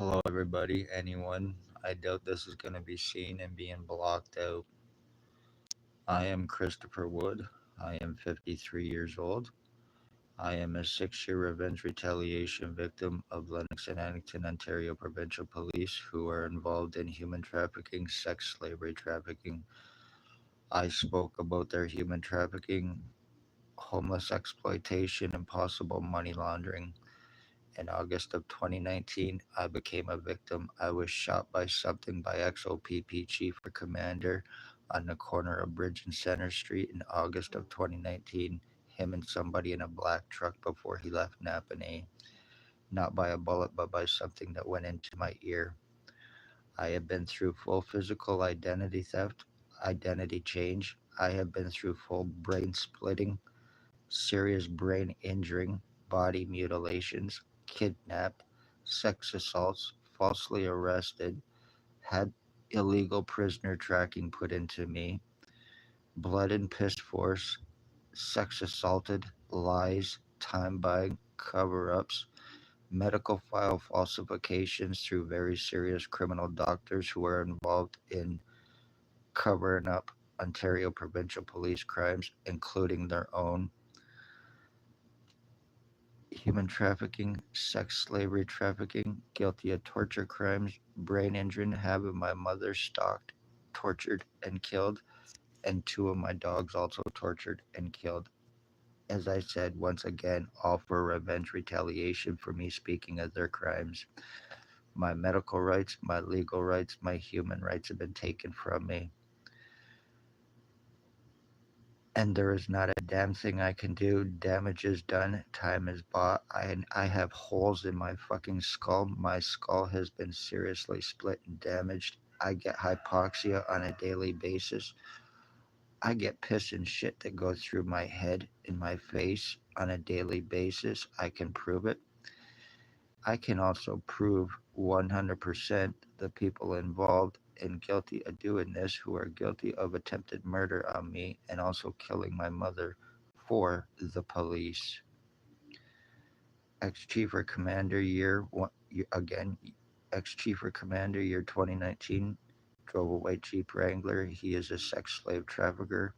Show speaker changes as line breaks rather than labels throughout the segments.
Hello, everybody, anyone. I doubt this is going to be seen and being blocked out. I am Christopher Wood. I am 53 years old. I am a 6-year revenge retaliation victim of Lennox and Addington, Ontario provincial police who are involved in human trafficking, sex slavery trafficking. I spoke about their human trafficking, homeless exploitation, and possible money laundering. In August of 2019, I became a victim. I was shot by something by XOPP Chief or Commander on the corner of Bridge and Center Street in August of 2019. Him and somebody in a black truck before he left Napanee. Not by a bullet, but by something that went into my ear. I have been through full physical identity theft, identity change. I have been through full brain splitting, serious brain injuring, body mutilations, kidnapped, sex assaults, falsely arrested, had illegal prisoner tracking put into me, blood and piss force, sex assaulted, lies, time buying, cover ups, medical file falsifications through very serious criminal doctors who are involved in covering up Ontario provincial police crimes, including their own human trafficking, sex slavery trafficking, guilty of torture crimes, brain injury, having my mother stalked, tortured, and killed, and two of my dogs also tortured and killed. As I said, once again, all for revenge retaliation for me speaking of their crimes. My medical rights, my legal rights, my human rights have been taken from me. And there is not a damn thing I can do. Damage is done. Time is bought. I have holes in my fucking skull. My skull has been seriously split and damaged. I get hypoxia on a daily basis. I get piss and shit that goes through my head and my face on a daily basis. I can prove it. I can also prove 100% the people involved and guilty of doing this who are guilty of attempted murder on me and also killing my mother for the police. Ex-Chief or Commander again, Ex-Chief or Commander year 2019, drove a white Jeep Wrangler. He is a sex slave trafficker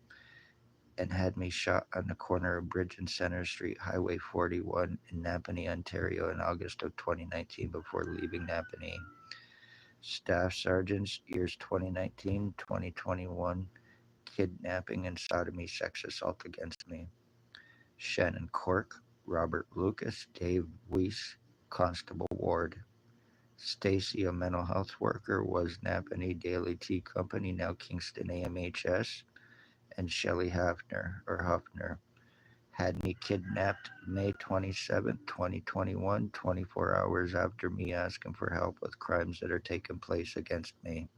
and had me shot on the corner of Bridge and Center Street, Highway 41 in Napanee, Ontario in August of 2019 before leaving Napanee. Staff Sergeants, years 2019, 2021, kidnapping and sodomy sex assault against me. Shannon Cork, Robert Lucas, Dave Weiss, Constable Ward. Stacy, a mental health worker, was Napanee Daily Tea Company, now Kingston AMHS. And Shelley Huffner, had me kidnapped May 27, 2021, 24 hours after me asking for help with crimes that are taking place against me.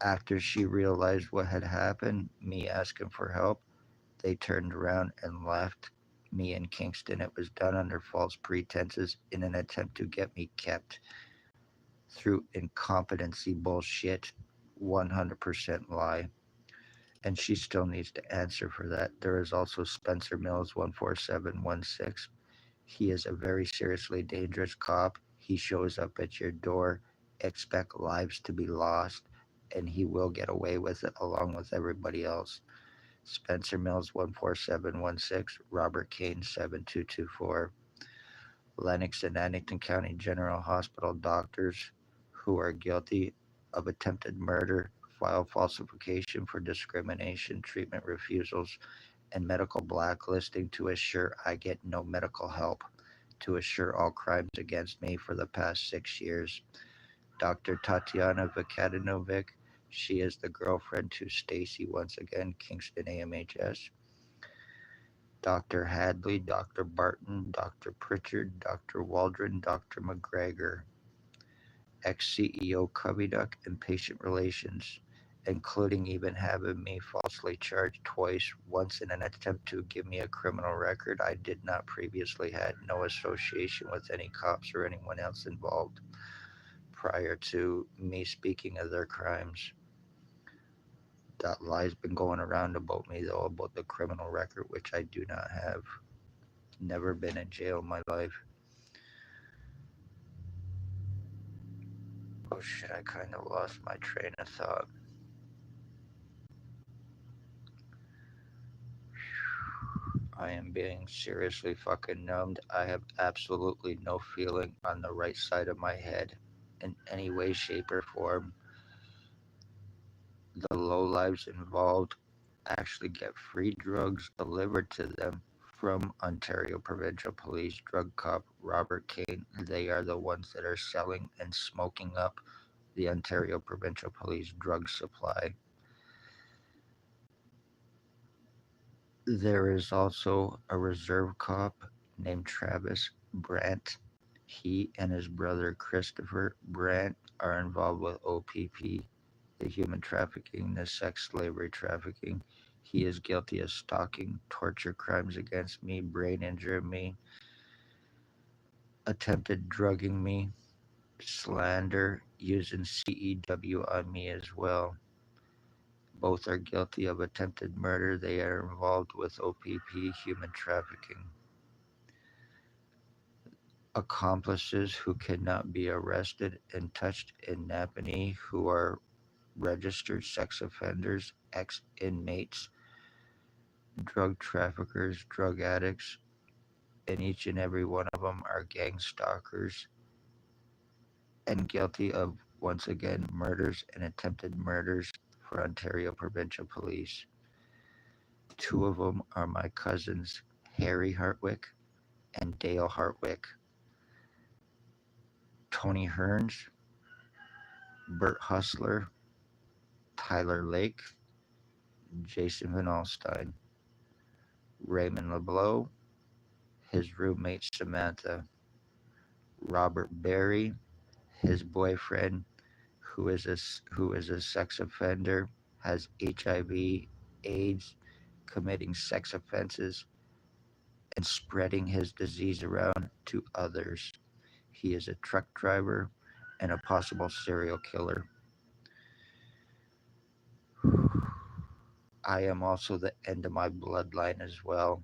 After she realized what had happened, me asking for help, they turned around and left me in Kingston. It was done under false pretenses in an attempt to get me kept through incompetency bullshit, 100% lie. And she still needs to answer for that. There is also Spencer Mills, 14716. He is a very seriously dangerous cop. He shows up at your door, expect lives to be lost, and he will get away with it along with everybody else. Spencer Mills, 14716. Robert Kane, 7224. Lennox and Addington County General Hospital doctors who are guilty of attempted murder, file falsification for discrimination, treatment refusals, and medical blacklisting to assure I get no medical help, to assure all crimes against me for the past 6 years. Dr. Tatiana Vikadinovic, she is the girlfriend to Stacy, once again, Kingston AMHS. Dr. Hadley, Dr. Barton, Dr. Pritchard, Dr. Waldron, Dr. McGregor, ex-CEO Coveyduck, and patient relations, including even having me falsely charged twice, once in an attempt to give me a criminal record I did not previously had, no association with any cops or anyone else involved prior to me speaking of their crimes. That lie's been going around about me, though, about the criminal record, which I do not have. Never been in jail in my life. Oh shit, I kind of lost my train of thought. I am being seriously fucking numbed. I have absolutely no feeling on the right side of my head in any way, shape, or form. The low lives involved actually get free drugs delivered to them from Ontario Provincial Police drug cop Robert Kane. They are the ones that are selling and smoking up the Ontario Provincial Police drug supply. There is also a reserve cop named Travis Brandt. He and his brother Christopher Brandt are involved with OPP, the human trafficking, the sex slavery trafficking. He is guilty of stalking, torture crimes against me, brain injuring me, attempted drugging me, slander, using CEW on me as well. Both are guilty of attempted murder. They are involved with OPP, human trafficking. Accomplices who cannot be arrested and touched in Napanee who are registered sex offenders, ex inmates, drug traffickers, drug addicts, and each and every one of them are gang stalkers and guilty of, once again, murders and attempted murders for Ontario Provincial Police. Two of them are my cousins, Harry Hartwick and Dale Hartwick. Tony Hearns, Bert Hustler, Tyler Lake, Jason Van Alstyne, Raymond LeBlanc, his roommate Samantha, Robert Berry, his boyfriend, who is a sex offender, has HIV, AIDS, committing sex offenses, and spreading his disease around to others. He is a truck driver and a possible serial killer. I am also the end of my bloodline as well.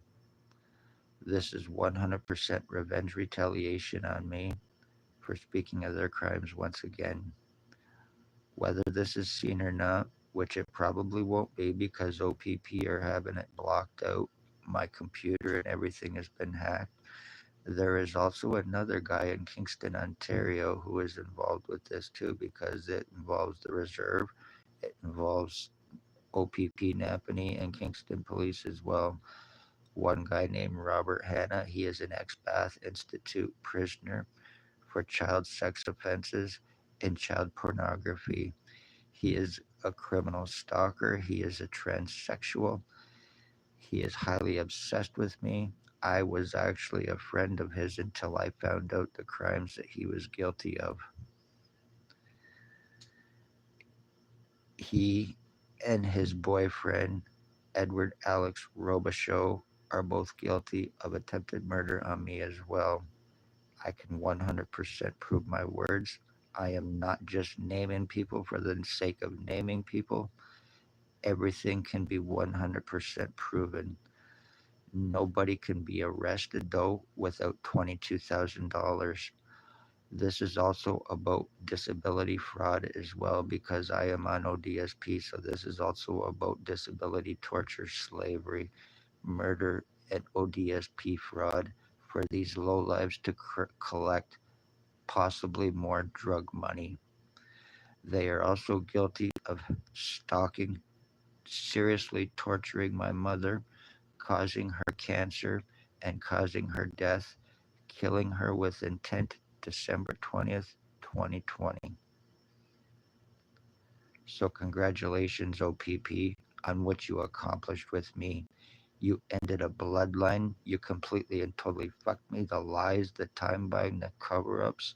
This is 100% revenge retaliation on me for speaking of their crimes once again. Whether this is seen or not, which it probably won't be because OPP are having it blocked out, my computer and everything has been hacked. There is also another guy in Kingston, Ontario who is involved with this too because it involves the reserve, it involves OPP Napanee and Kingston Police as well. One guy named Robert Hanna, he is an ex-Bath Institute prisoner for child sex offenses and child pornography. He is a criminal stalker. He is a transsexual. He is highly obsessed with me. I was actually a friend of his until I found out the crimes that he was guilty of. He and his boyfriend, Edward Alex Robichaud, are both guilty of attempted murder on me as well. I can 100% prove my words. I am not just naming people for the sake of naming people. Everything can be 100% proven. Nobody can be arrested, though, without $22,000. This is also about disability fraud as well because I am on ODSP, so this is also about disability torture, slavery, murder, and ODSP fraud for these lowlives to collect possibly more drug money. They are also guilty of stalking, seriously torturing my mother, causing her cancer and causing her death, killing her with intent December 20th, 2020. So, congratulations, OPP, on what you accomplished with me. You ended a bloodline. You completely and totally fucked me. The lies, the time buying, the cover ups,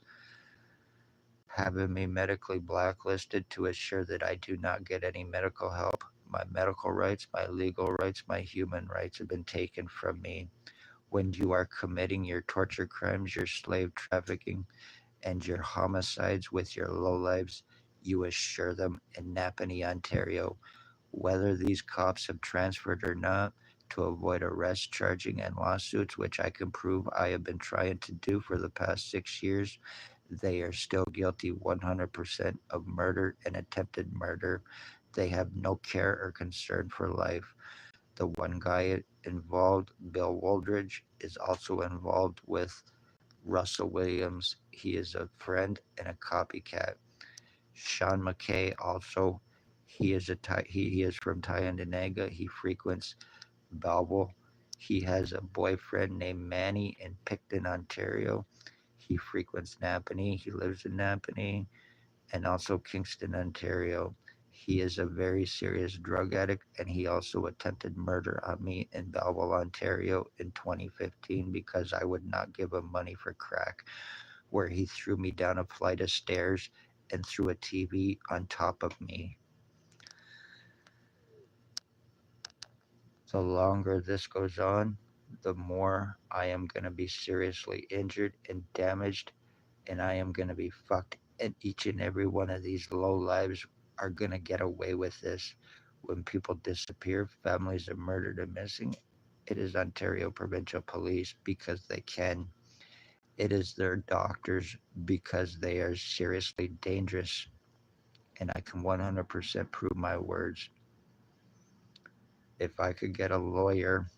having me medically blacklisted to assure that I do not get any medical help. My medical rights, my legal rights, my human rights have been taken from me. When you are committing your torture crimes, your slave trafficking, and your homicides with your lowlives, you assure them in Napanee, Ontario, whether these cops have transferred or not, to avoid arrest, charging, and lawsuits, which I can prove I have been trying to do for the past 6 years. They are still guilty 100% of murder and attempted murder. They have no care or concern for life. The one guy involved, Bill Woldridge, is also involved with Russell Williams. He is a friend and a copycat. Sean McKay also, he is from Tyendinaga. He frequents Belleville. He has a boyfriend named Manny in Picton, Ontario. He frequents Napanee. He lives in Napanee and also Kingston, Ontario. He is a very serious drug addict, and he also attempted murder on me in Belleville, Ontario in 2015 because I would not give him money for crack, where he threw me down a flight of stairs and threw a TV on top of me. The longer this goes on, the more I am going to be seriously injured and damaged, and I am going to be fucked. And each and every one of these low lives are going to get away with this. When people disappear, families are murdered and missing, it is Ontario provincial police because they can. It is their doctors because they are seriously dangerous. And I can 100% prove my words. If I could get a lawyer,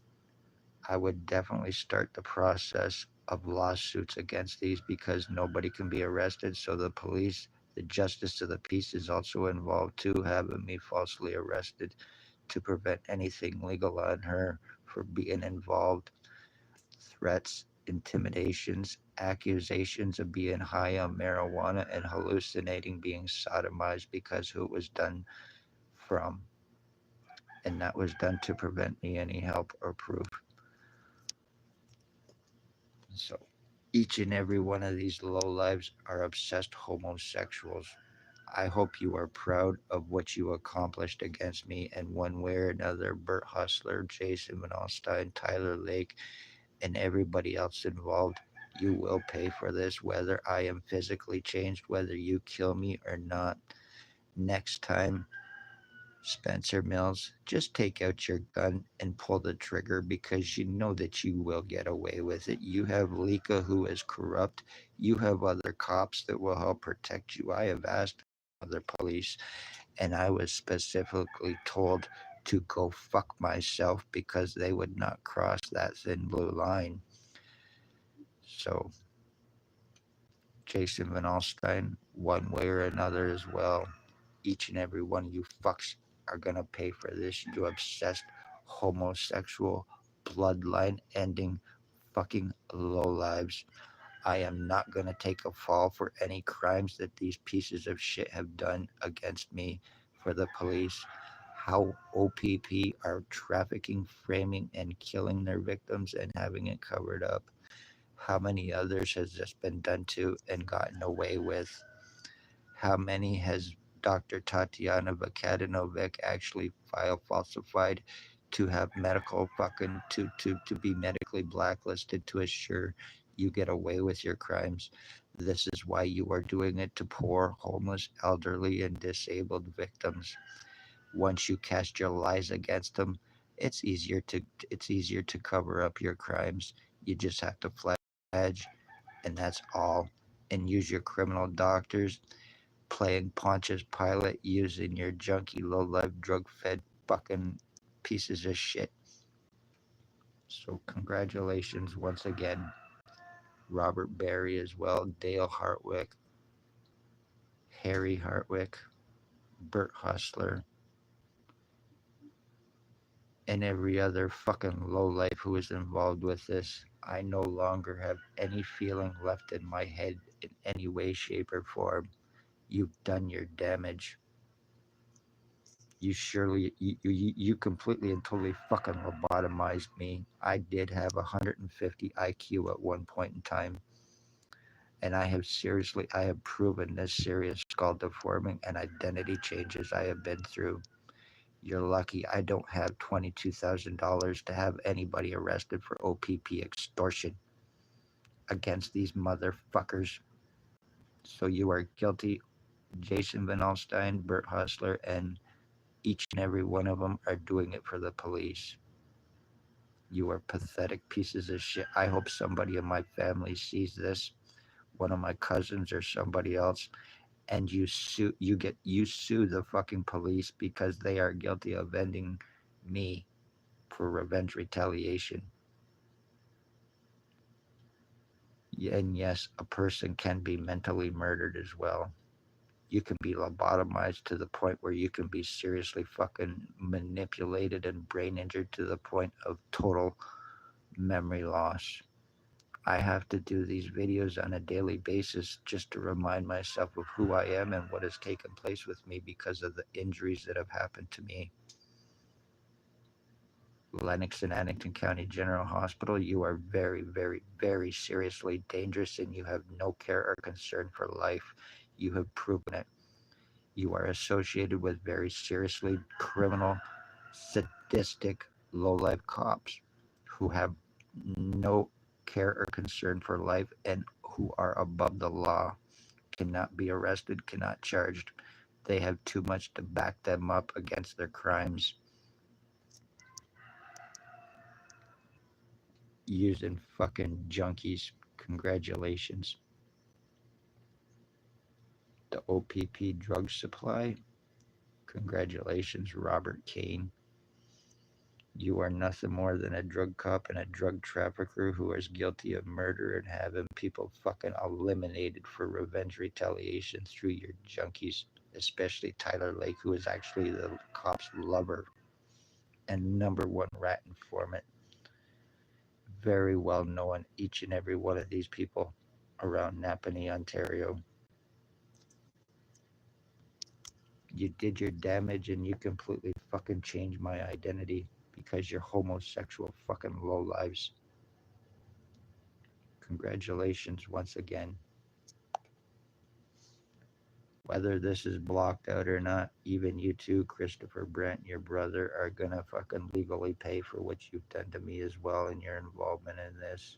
I would definitely start the process of lawsuits against these because nobody can be arrested. So the police, the justice of the peace is also involved too, having me falsely arrested to prevent anything legal on her for being involved. Threats, intimidations, accusations of being high on marijuana and hallucinating, being sodomized because who it was done from. And that was done to prevent me any help or proof. So each and every one of these lowlives are obsessed homosexuals. I hope you are proud of what you accomplished against me in one way or another. Bert Hustler, Jason Van Alstyne, Tyler Lake, and everybody else involved. You will pay for this, whether I am physically changed, whether you kill me or not. Next time, Spencer Mills, just take out your gun and pull the trigger because you know that you will get away with it. You have Lika who is corrupt. You have other cops that will help protect you. I have asked other police and I was specifically told to go fuck myself because they would not cross that thin blue line. So, Jason Van Alstyne, one way or another as well. Each and every one of you fucks are gonna pay for this. You obsessed homosexual bloodline ending fucking low lives. I am not gonna take a fall for any crimes that these pieces of shit have done against me for the police. How OPP are trafficking, framing, and killing their victims and having it covered up. How many others has this been done to and gotten away with? How many has Dr. Tatiana Vakadinovic actually falsified to have medical fucking to be medically blacklisted to assure you get away with your crimes? This is why you are doing it to poor, homeless, elderly, and disabled victims. Once you cast your lies against them, it's easier to cover up your crimes. You just have to fledge, and that's all. And use your criminal doctors playing Pontius Pilate using your junky, low life, drug fed fucking pieces of shit. So, congratulations once again, Robert Barry as well, Dale Hartwick, Harry Hartwick, Bert Hustler, and every other fucking lowlife who is involved with this. I no longer have any feeling left in my head in any way, shape, or form. You've done your damage. You completely and totally fucking lobotomized me. I did have 150 IQ at one point in time, and I have proven this serious skull deforming and identity changes I have been through. You're lucky I don't have $22,000 to have anybody arrested for OPP extortion against these motherfuckers. So you are guilty, Jason Van Alstyne, Bert Hustler, and each and every one of them are doing it for the police. You are pathetic pieces of shit. I hope somebody in my family sees this. one of my cousins or somebody else, and you sue the fucking police because they are guilty of ending me for revenge retaliation. And yes, a person can be mentally murdered as well. You can be lobotomized to the point where you can be seriously fucking manipulated and brain injured to the point of total memory loss. I have to do these videos on a daily basis just to remind myself of who I am and what has taken place with me because of the injuries that have happened to me. Lennox and Addington County General Hospital, you are very, very, very seriously dangerous and you have no care or concern for life. You have proven it. You are associated with very seriously criminal, sadistic, low-life cops who have no care or concern for life and who are above the law, cannot be arrested, cannot charged. They have too much to back them up against their crimes. Using fucking junkies. Congratulations. The OPP drug supply. Congratulations, Robert Kane. You are nothing more than a drug cop and a drug trafficker who is guilty of murder and having people fucking eliminated for revenge retaliation through your junkies, especially Tyler Lake, who is actually the cop's lover and number one rat informant. Very well known, each and every one of these people around Napanee, Ontario. You did your damage and you completely fucking changed my identity because you're homosexual fucking lowlives. Congratulations once again. Whether this is blocked out or not, even you too, Christopher Brent, your brother, are gonna fucking legally pay for what you've done to me as well and your involvement in this.